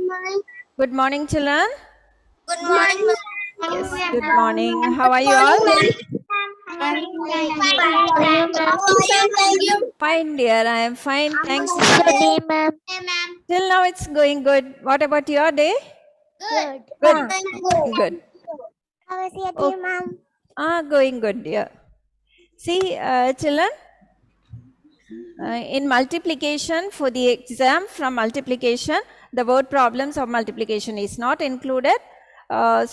morning. Good morning, children. Good morning, ma'am. Yes, good morning. How are you all? I'm fine, ma'am. How are you, ma'am? Fine, dear. I am fine. Thanks. Good, ma'am. Hey, ma'am. Till now, it's going good. What about your day? Good. Good. Good. Going good. How is your Oh, day, ma'am? going good, dear. See, children, in multiplication, for the exam from multiplication, the word problems of multiplication is not included.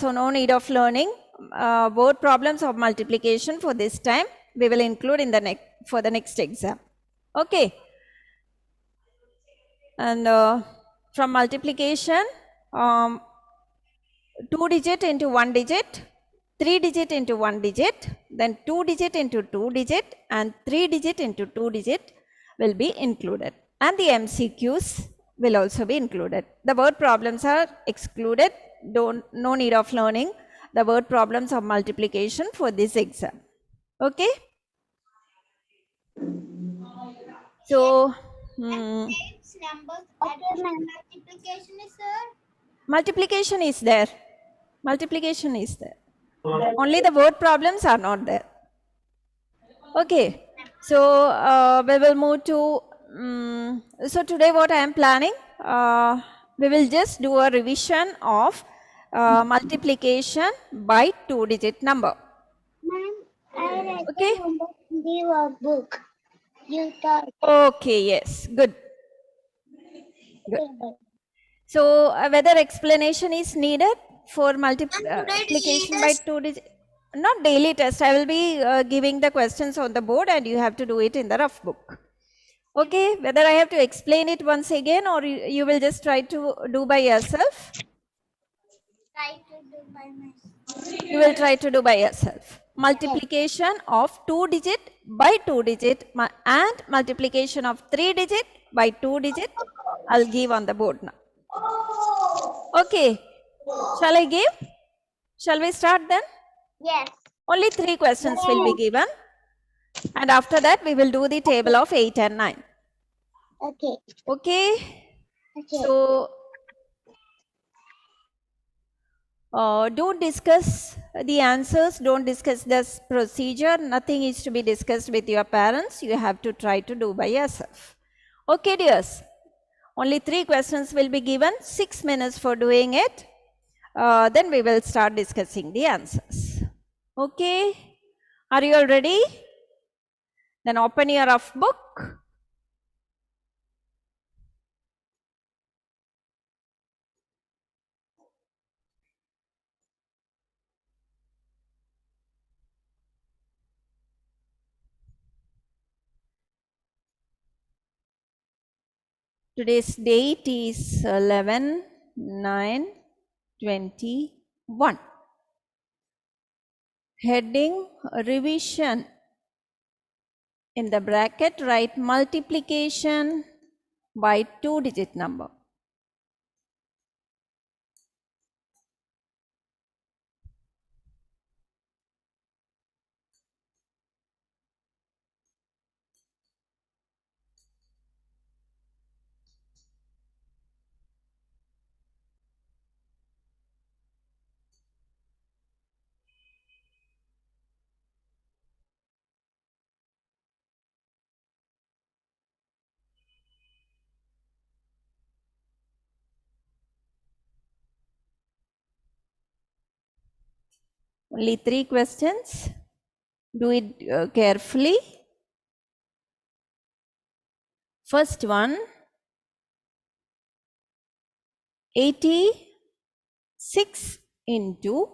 So no need of learning word problems of multiplication for this time. We will include in the for the next exam. Okay. And from multiplication, 2 digit into 1 digit, 3 digit into 1 digit, then 2 digit into 2 digit, and 3 digit into 2 digit will be included. And the MCQs will also be included. The word problems are excluded. No need of learning the word problems of multiplication for this exam. Okay. So, Multiplication is sir. multiplication is there. Multiplication is there. Only the word problems are not there. Okay. So we will move to, so today what I am planning, we will just do a revision of multiplication by 2-digit number. Ma'am, I read Okay. the number in the book. You thought. Okay, yes, good. So whether explanation is needed for multiplication by 2-digit, not daily test. I will be giving the questions on the board and you have to do it in the rough book. Okay, whether I have to explain it once again or you will just try to do by yourself? Try to do by myself. You will try to do by yourself. Multiplication of 2 digit by 2 digit and multiplication of 3 digit by 2 digit. I'll give on the board now. Okay, shall I give? Shall we start then? Yes. Only 3 questions will be given. And after that, we will do the table of 8 and 9. Okay. Okay. Okay. So, don't discuss the answers, don't discuss this procedure. Nothing is to be discussed with your parents. You have to try to do by yourself. Okay, dears. Only 3 questions will be given, 6 minutes for doing it. Then we will start discussing the answers. Okay. Are you all ready? Then open your rough book. Today's date is 11/9/21. Heading revision. In the bracket, write multiplication by 2-digit number. Only 3 questions. Do it carefully. First one, 86 into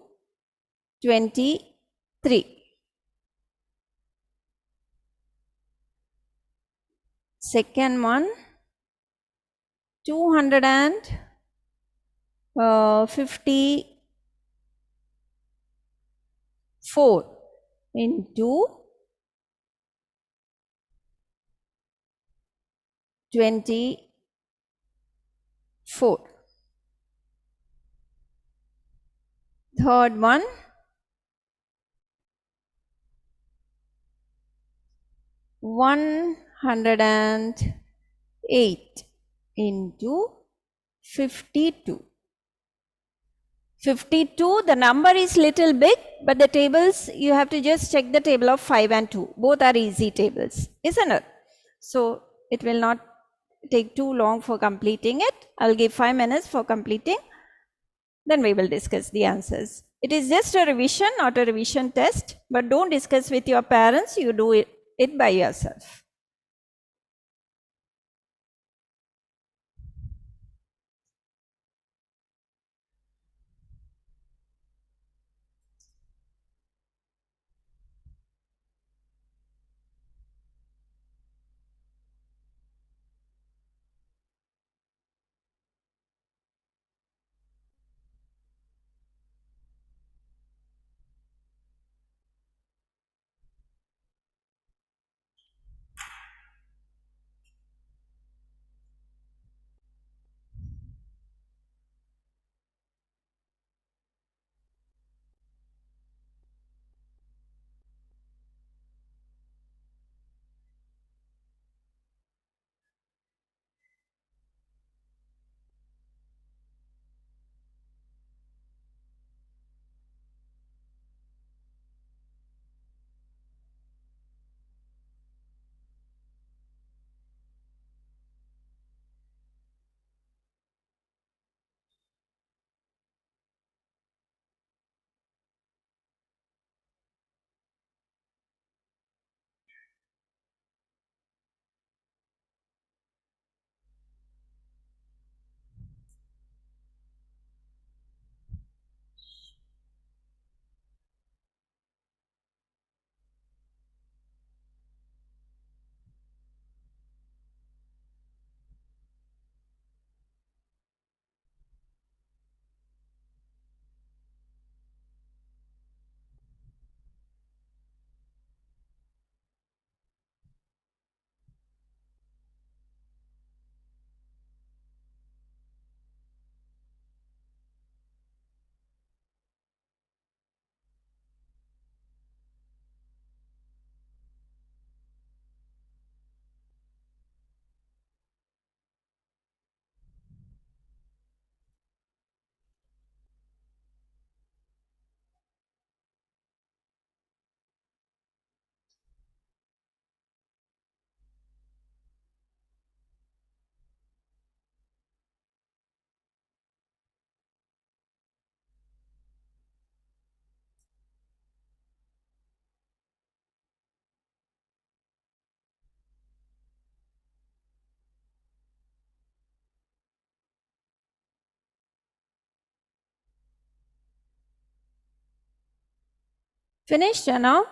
23. Second one, 254 into 24. Third one, 108 into 52. 52, the number is little big, but the tables, you have to just check the table of 5 and 2. Both are easy tables, isn't it? So it will not take too long for completing it. I'll give 5 minutes for completing. Then we will discuss the answers. It is just a revision, not a revision test, but don't discuss with your parents. You do it by yourself. Finished now?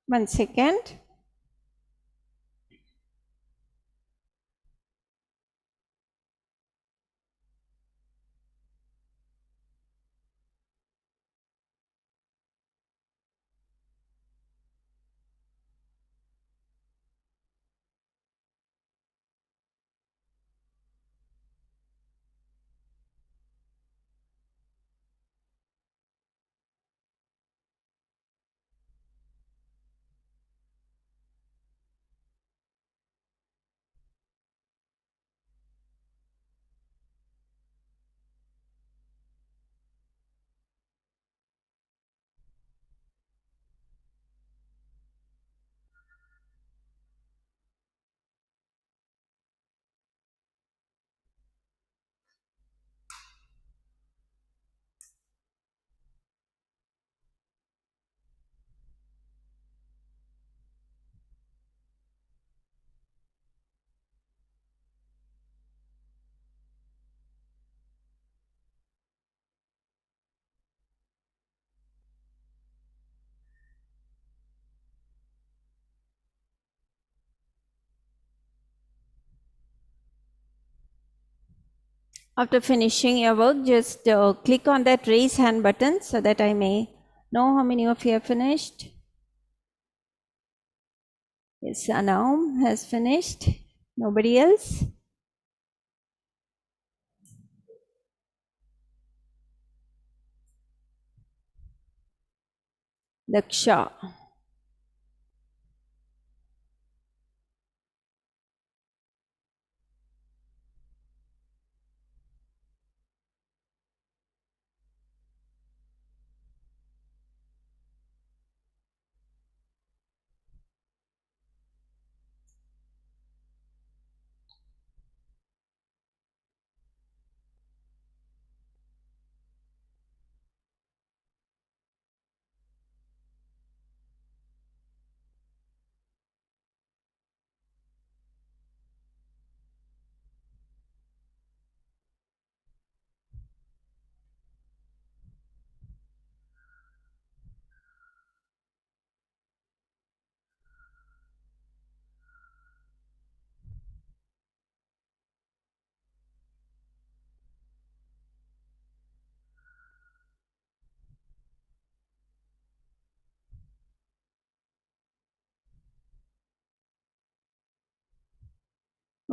1 second. After finishing your work, just click on that raise hand button so that I may know how many of you have finished. Yes, Anam has finished. Nobody else? Daksha.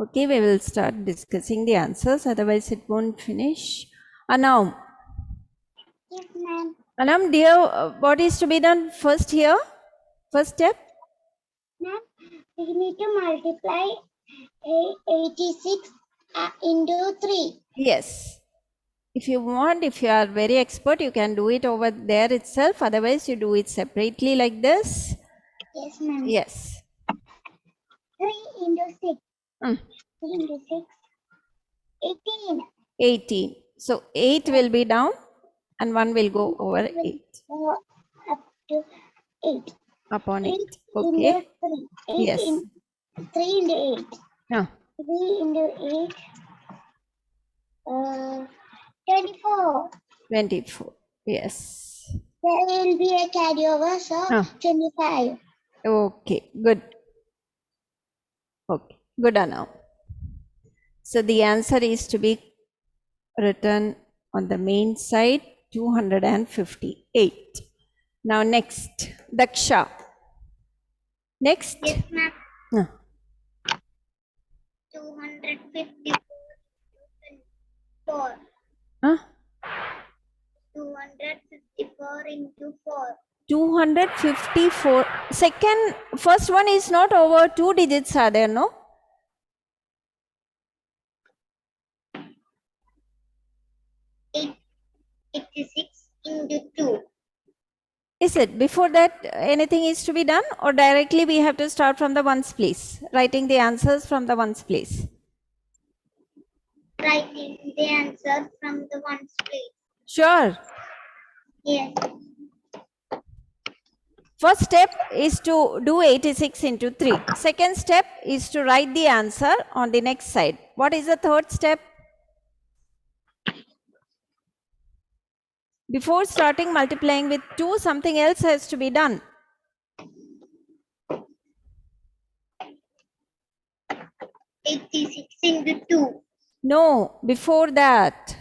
Okay, we will start discussing the answers, otherwise it won't finish. Anam. Yes, ma'am. Anam, dear, what is to be done first here? First step? Ma'am, we need to multiply 86 into 3. Yes. If you want, if you are very expert, you can do it over there itself. Otherwise, you do it separately like this. Yes, ma'am. Yes. 3 into 6. Mm. 3 into 6. 18. 18. So 8 will be down and 1 will go over 8. Go up to 8. Upon 8. 8 Okay. into 3. 8 Yes. in 3 into 8. Ah, 3 into 8. 24. 24. Yes. There will be a carryover, so Ah. 25. Okay. Good. Okay. Good enough. So the answer is to be written on the main side, 258. Now next, Daksha. Next. Yes, ma'am. Ah. 254. Huh? 254 into 4. 254. First one is not over 2 digits, are there, no? Eight, 86 into 2. Is it? Before that, anything is to be done, or directly we have to start from the ones place, writing the answers from the ones place? Writing the answer from the ones place. Sure. Yes. First step is to do 86 into 3. Second step is to write the answer on the next side. What is the third step? Before starting multiplying with 2, something else has to be done. 86 into 2. No, before that.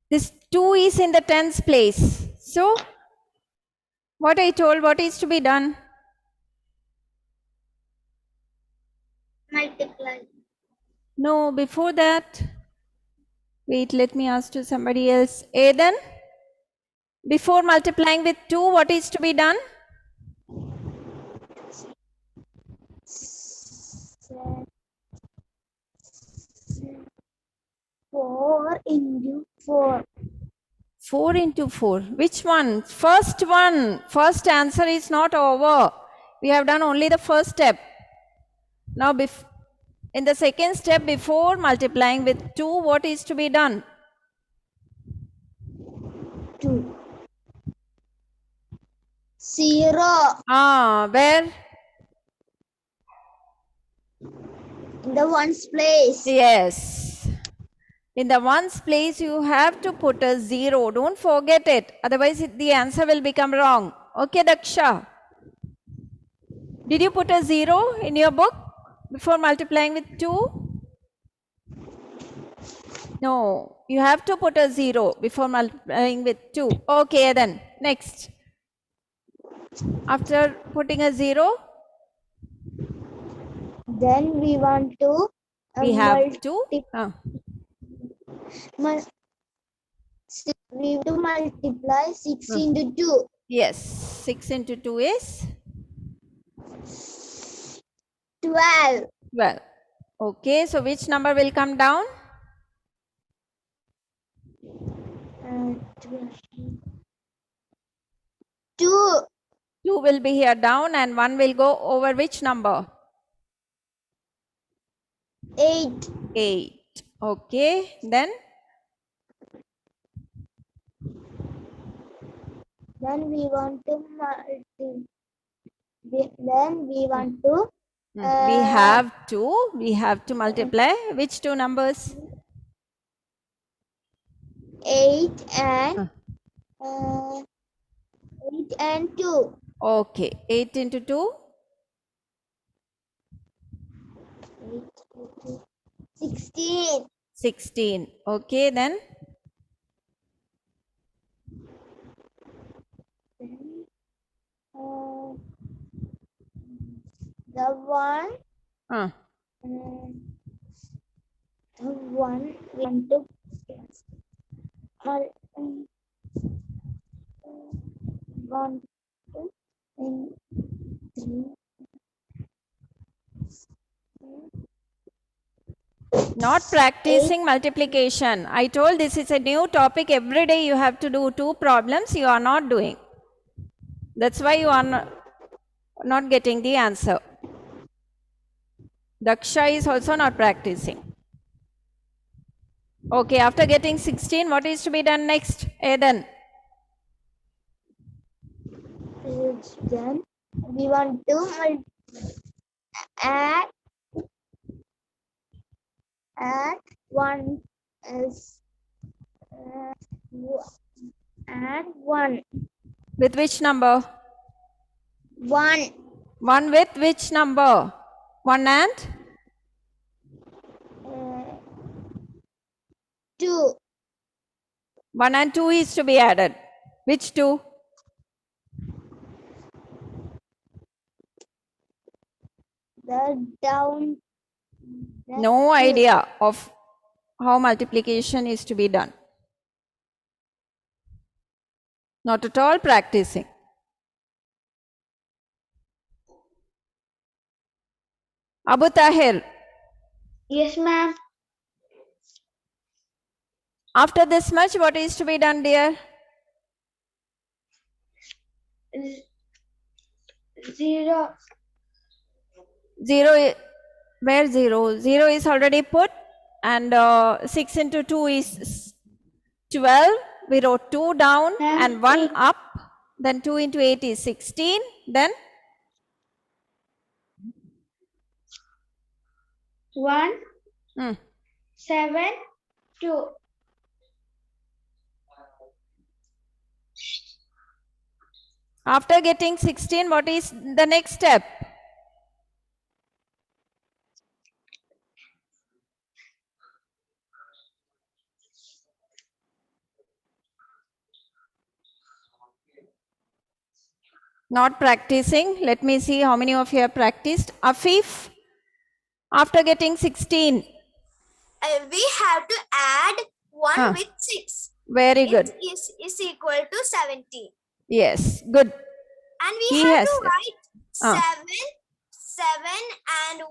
This 2 is in the tens place. So, what I told, what is to be done? Multiply. No, before that. Wait, let me ask to somebody else. Aiden, before multiplying with 2, what is to be done? 4 into 4. 4 into 4. Which one? First one. First answer is not over. We have done only the first step. Now, in the second step, before multiplying with 2, what is to be done? 2. 0. Where? In the ones place. Yes. In the ones place, you have to put a 0. Don't forget it. Otherwise, the answer will become wrong. Okay, Daksha. Did you put a 0 in your book before multiplying with 2? No, you have to put a 0 before multiplying with 2. Okay, then next. After putting a 0, Then we want to we have to we to multiply 6 into 2. yes, 6 into 2 is 12. 12. Okay, so which number will come down? 2. 2 will be here down and 1 will go over which number? 8. 8. Okay, then We want to we have to multiply which two numbers? 8 and 8 and 2. Okay, 8 into 2? 16. 16. Okay, then The one. Uh, The one we want to. One, two, and three. not practicing multiplication. I told this is a new topic. Every day you have to do 2 problems. You are not doing. That's why you are not getting the answer. Daksha is also not practicing. Okay, after getting 16, what is to be done next? Eden. Then we want to add one is add one. With which number? One. 1 with which number? 1 and? 2. 1 and 2 is to be added. Which 2? The down. No idea of how multiplication is to be done. Not at all practicing. Abu Tahir. Yes, ma'am. After this much, what is to be done, dear? 0. 0, where 0? 0 is already put, and 6 into 2 is 12. We wrote 2 down and 1 up. Then 2 into 8 is 16. Then 1, 7, 2. after getting 16, what is the next step? Not practicing. Let me see how many of you have practiced. Afif, after getting 16. We have to add 1 with 6. Very good. It is equal to 70. Yes, good. And we have to write 7 and 1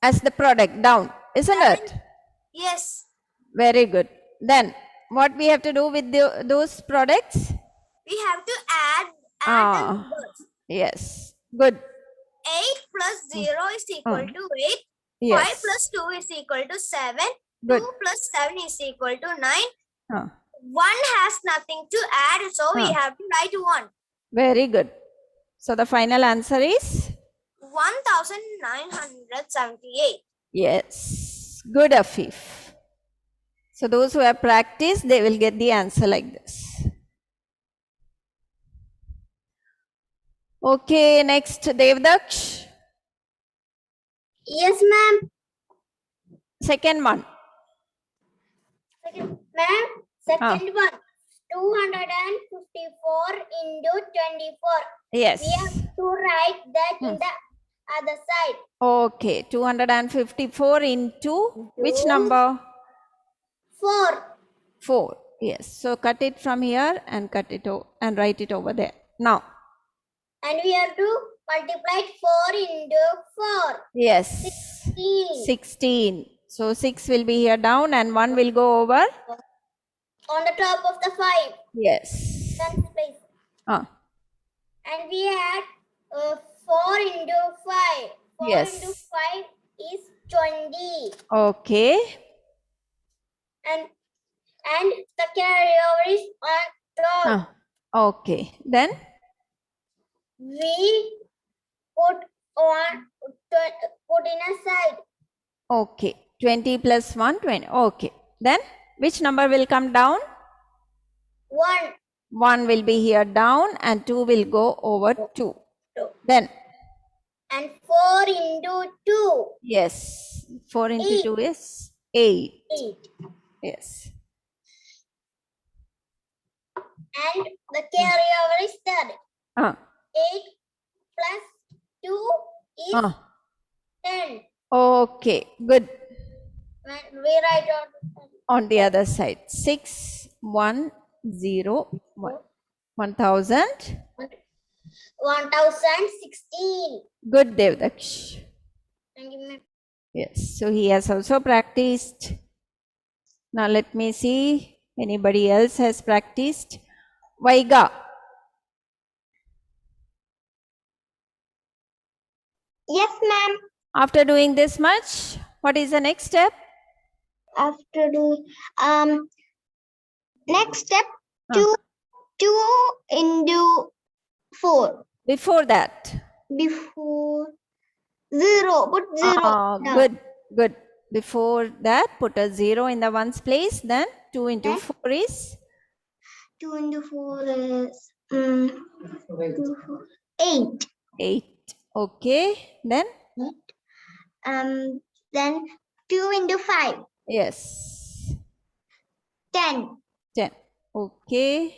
as the product down, isn't it? Yes. Very good. Then what we have to do with those products? We have to add the numbers. Yes, good. 8 plus 0 is equal to 8. Yes. 5 plus 2 is equal to 7. Good. 2 plus 7 is equal to 9. 1 Huh. has nothing to add, so we have to write 1. Very good. So the final answer is? 1978. Yes. Good, Afif. So those who have practiced, they will get the answer like this. Okay, next, Devdaksh. Yes, ma'am. Second one. Ma'am, second one. 254 into 24. Yes. We have to write that in the other side. Okay, 254 into which number? 4. 4. Yes. So cut it from here and cut it and write it over there. Now. And we have to multiply 4 into 4. Yes. 16. So 6 will be here down and 1 will go over? On the top of the 5. Yes. And we add 4 into 5. 4 into 5 is 20. Okay. And the carryover is on top. Okay. Then? We put in a side. Okay. 20 plus 1, 20. Okay. Then which number will come down? 1. 1 will be here down and 2 will go over 2. Then? And 4 into 2. Yes. 4 into 2 is 8. Yes. And the carryover is 3. 8 plus is 10. Okay, good. We write On the other side, 6, 1, 0, 1. 1000. 1016. Good, Devdaksh. Thank you, ma'am. Yes, so he has also practiced. Now let me see, anybody else has practiced? Vaiga. Yes, ma'am. After doing this much, what is the next step? After doing next step, Huh. 2 into 4. Before that. Before 0, put 0 down. Good, good. Before that, put a 0 in the ones place. Then 2 into Then 4 is 2 into 4 is 8. 8. Okay. Then? Then 2 into 5. Yes. 10. 10. Okay.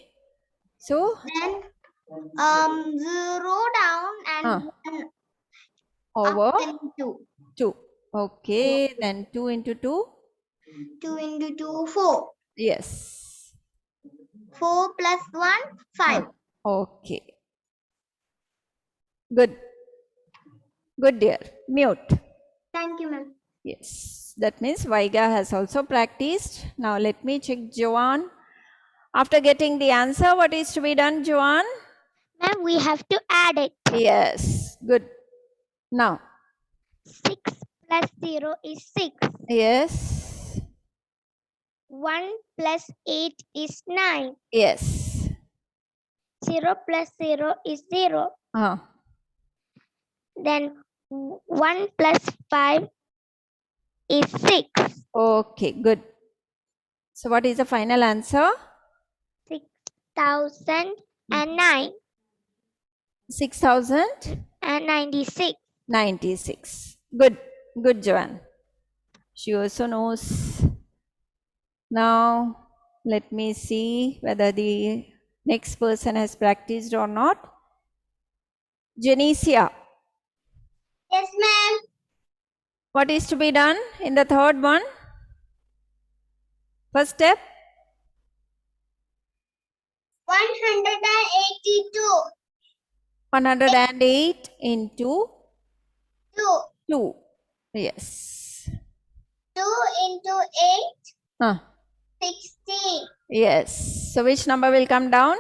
So? Then 0 down and 1 over up and 2. 2. Okay. Then 2 into 2? 2 into 2, 4. Yes. 4 plus 1, 5. Okay. Good. Good, dear. Mute. Thank you, ma'am. Yes. That means Vaiga has also practiced. Now let me check Joanne. After getting the answer, what is to be done, Joanne? Ma'am, we have to add it. Yes. Good. Now. 6 plus 0 is 6. Yes. 1 plus 8 is 9. Yes. 0 plus 0 is 0. Then 1 plus 5 is 6. Okay, good. So what is the final answer? 6,009. 6,096. 96. Good. Good, Joanne. She also knows. Now, let me see whether the next person has practiced or not. Janicia. Yes, ma'am. What is to be done in the third one? First step? 182. 108 into 2. 2. Yes. 2 into 8, 16. Yes. So which number will come down?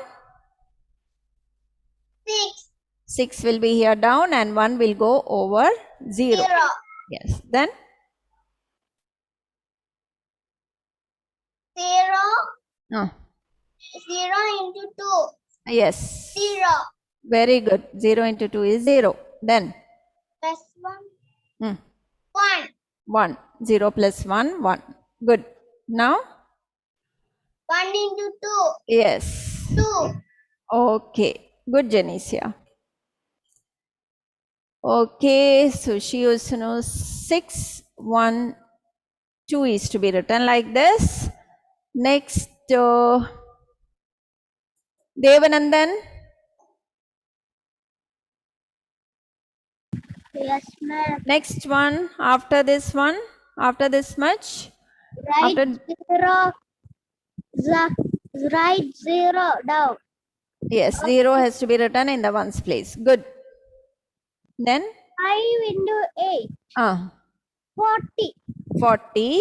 6. 6 will be here down and 1 will go over 0. 0. Yes. Then? 0. Uh, 0 into 2. yes. 0. Very good. 0 into 2 is 0. Then? Plus 1. 1. 1. 0 plus 1, 1. Good. Now? 1 into 2. Yes. 2. Okay. Good, Janicia. Okay. So she also knows 6, 1, 2 is to be written like this. Next, Devanandan. Yes, ma'am. Next one, after this one, after this much. Write After, 0. Write 0 down. yes, 0 has to be written in the ones place. Good. Then? 5 into 8. 40. 40.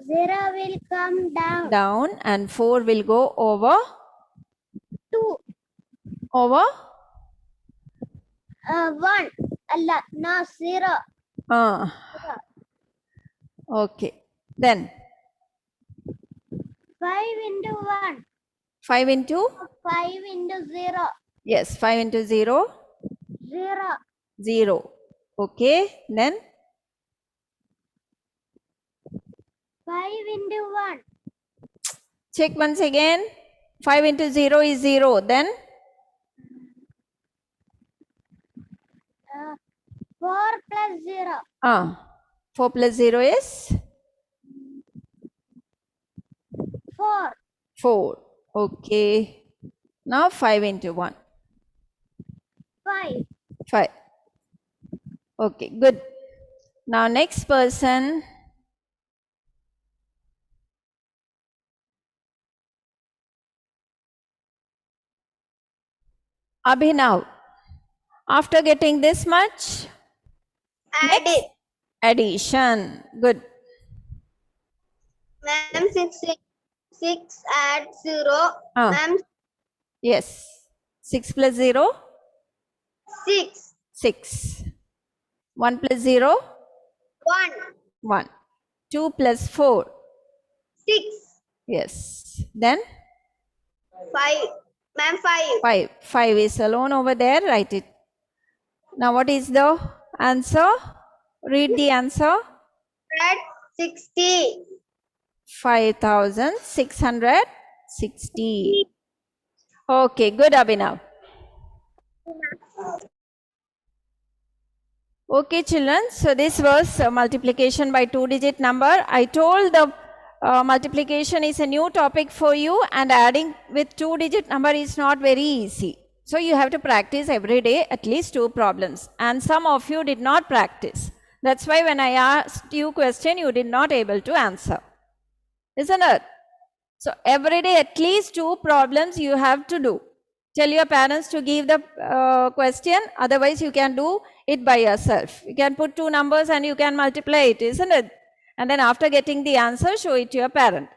0 will come down. Down and 4 will go over? 2. Over? 1. Allah, no, 0. Okay. Then? 5 into 1. 5 into? 5 into 0. Yes, 5 into 0? 0. 0. Okay. Then? 5 into 1. Check once again. 5 into 0 is 0. Then? 4 plus 0. 4 plus 0 is? 4. 4. Okay. Now 5 into 1. 5. 5. Okay, good. Now next person. Abhinav. After getting this much, Add next it. addition. Good. Ma'am, 6 add 0. Ma'am, Yes. 6 plus 0? 6. 6. 1 plus 0? 1. 1. 2 plus 4? 6. Yes. Then? 5. Ma'am, 5. 5. 5 is alone over there. Write it. Now what is the answer? Read the answer. Add 60. 5,660. Okay, good Abhinav. Okay children, so this was multiplication by 2-digit number. I told the multiplication is a new topic for you and adding with 2-digit number is not very easy. So you have to practice every day at least 2 problems, and some of you did not practice. That's why when I asked you question, you did not able to answer. Isn't it? So every day at least 2 problems you have to do. Tell your parents to give the question, otherwise you can do it by yourself. You can put 2 numbers and you can multiply it, isn't it? And then after getting the answer, show it to your parent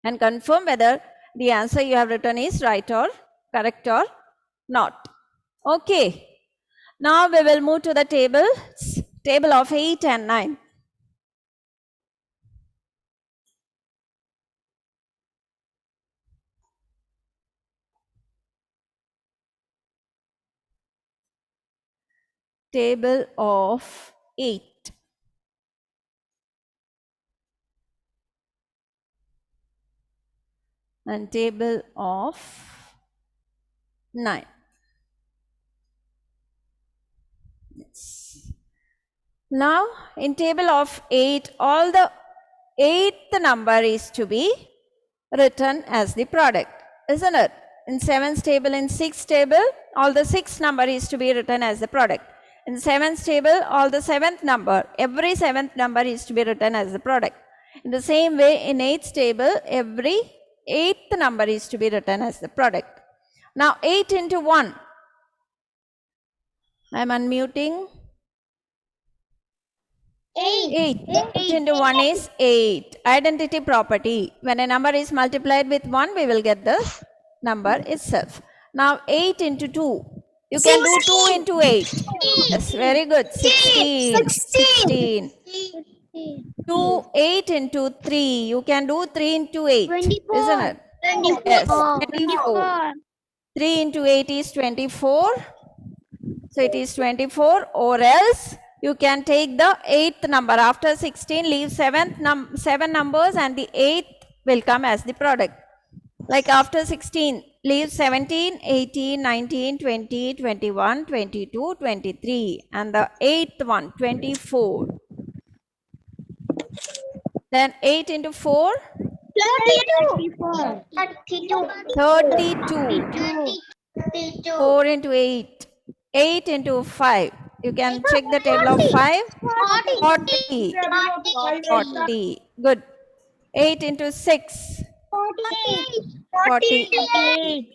and confirm whether the answer you have written is right or correct or not. Okay. Now we will move to the table of 8 and 9. Table of 8. And table of 9. Yes. Now in table of 8, all the 8th number is to be written as the product, isn't it? In 7th table, in 6th table, all the 6th number is to be written as the product. In 7th table, all the 7th number, every 7th number is to be written as the product. In the same way, in 8th table, every 8th number is to be written as the product. Now 8 into 1. I am unmuting. 8. 8 into 1 is 8. Identity property. When a number is multiplied with 1, we will get the number itself. Now 8 into 2. You can do 2 into 8. Yes, very good. 16. 16. 2, 8 into 3. You can do 3 into 8. 24. Isn't it? 24. Yes, 24. 3 into 8 is 24. So it is 24, or else you can take the 8th number. After 16, leave 7 numbers and the 8th will come as the product. Like after 16, leave 17, 18, 19, 20, 21, 22, 23. And the 8th one, 24. Then 8 into 4? 32. 4 into 8. 8 into 5. You can check the table of 5. 40. 40. Good. 8 into 6. 48.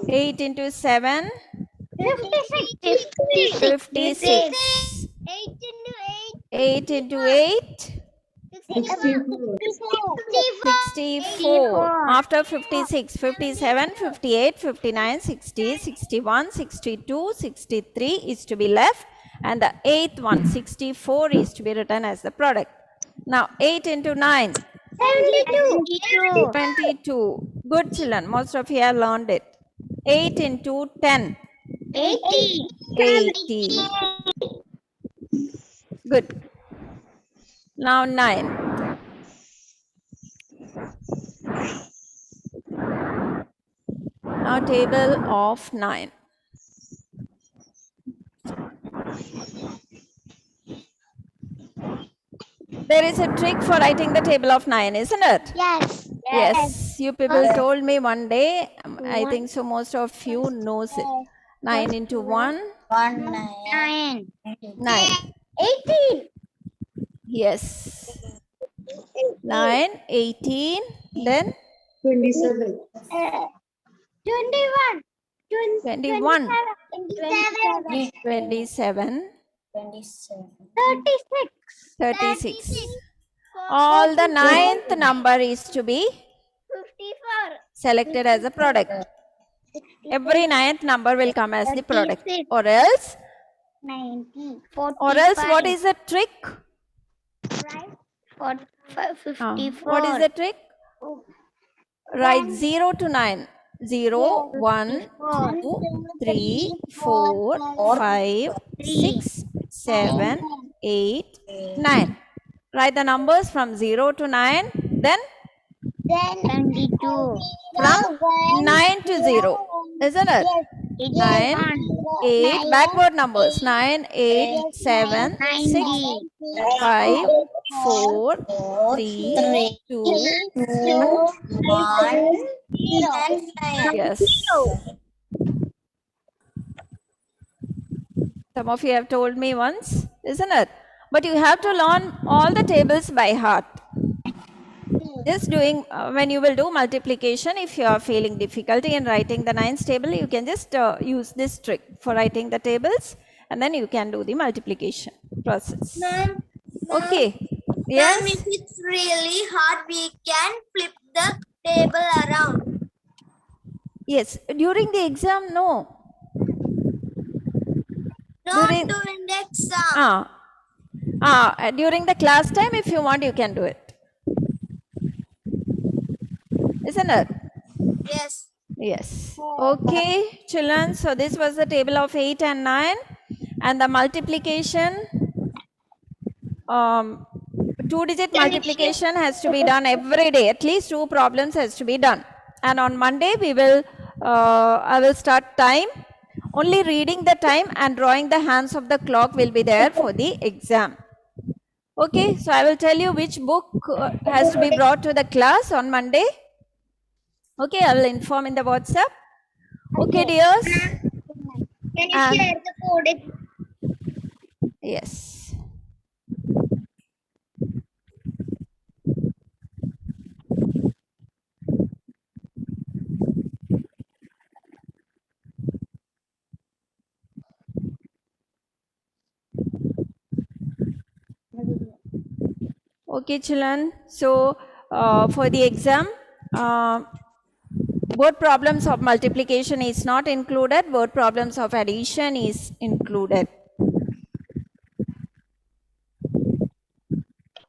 8 into 7. 56. 8 into 8. 64. After 56, 57, 58, 59, 60, 61, 62, 63 is to be left, and the 8th one, 64, is to be written as the product. Now 8 into 9. 22. Good children, most of you have learned it. 8 into 10. 80. Good. Now 9. Now table of 9. There is a trick for writing the table of 9, isn't it? Yes. Yes. You people told me one day. I think so most of you knows it. 9 into 1. 9. 9. 18. Yes. 9, 18. Then 27. 21. 21. 27. 27. 36. 36. All the ninth number is to be 54. selected as a product. Every ninth number will come as the product. 36. Or else 90. what is the trick? Right? 54. What is the trick? Write 0 to 9. 0, 1, 2, 3, 4, 5, 6, 7, 8, 9. Write the numbers from 0 to 9. Then 22. from 9 to 0. Isn't it? 9, 8. Backward numbers. 9, 8, 7, 6, 5, 4, 3, 2, 1. Yes. Some of you have told me once, isn't it? But you have to learn all the tables by heart. Just doing, when you will do multiplication, if you are feeling difficulty in writing the nines table, you can just use this trick for writing the tables, and then you can do the multiplication process. Okay. Yes. Ma'am, if it's really hard, we can flip the table around. Yes. During the exam, no. Not during the exam. During the class time, if you want, you can do it. Isn't it? Yes. Yes. Okay, children. So this was the table of 8 and 9. And the multiplication, 2-digit multiplication has to be done every day. At least 2 problems has to be done. And on Monday, I will start time. Only reading the time and drawing the hands of the clock will be there for the exam. Okay, so I will tell you which book has to be brought to the class on Monday. Okay, I will inform in the WhatsApp. Okay, dears. Can you share the code? Yes. Okay, children. So, for the exam, word problems of multiplication is not included. Word problems of addition is included.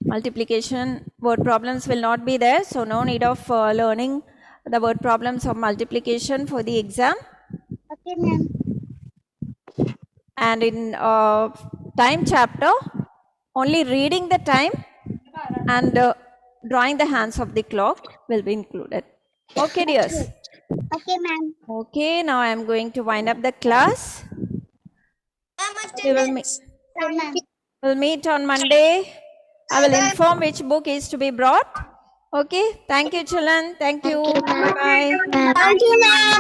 Multiplication word problems will not be there. So, no need of learning the word problems of multiplication for the exam. Okay, ma'am. And in time chapter, only reading the time and drawing the hands of the clock will be included. Okay, dears. Okay, ma'am. Okay, now I am going to wind up the class. We will meet on Monday. I will inform which book is to be brought. Okay, thank you, children. Thank you. Bye-bye. Thank you, ma'am.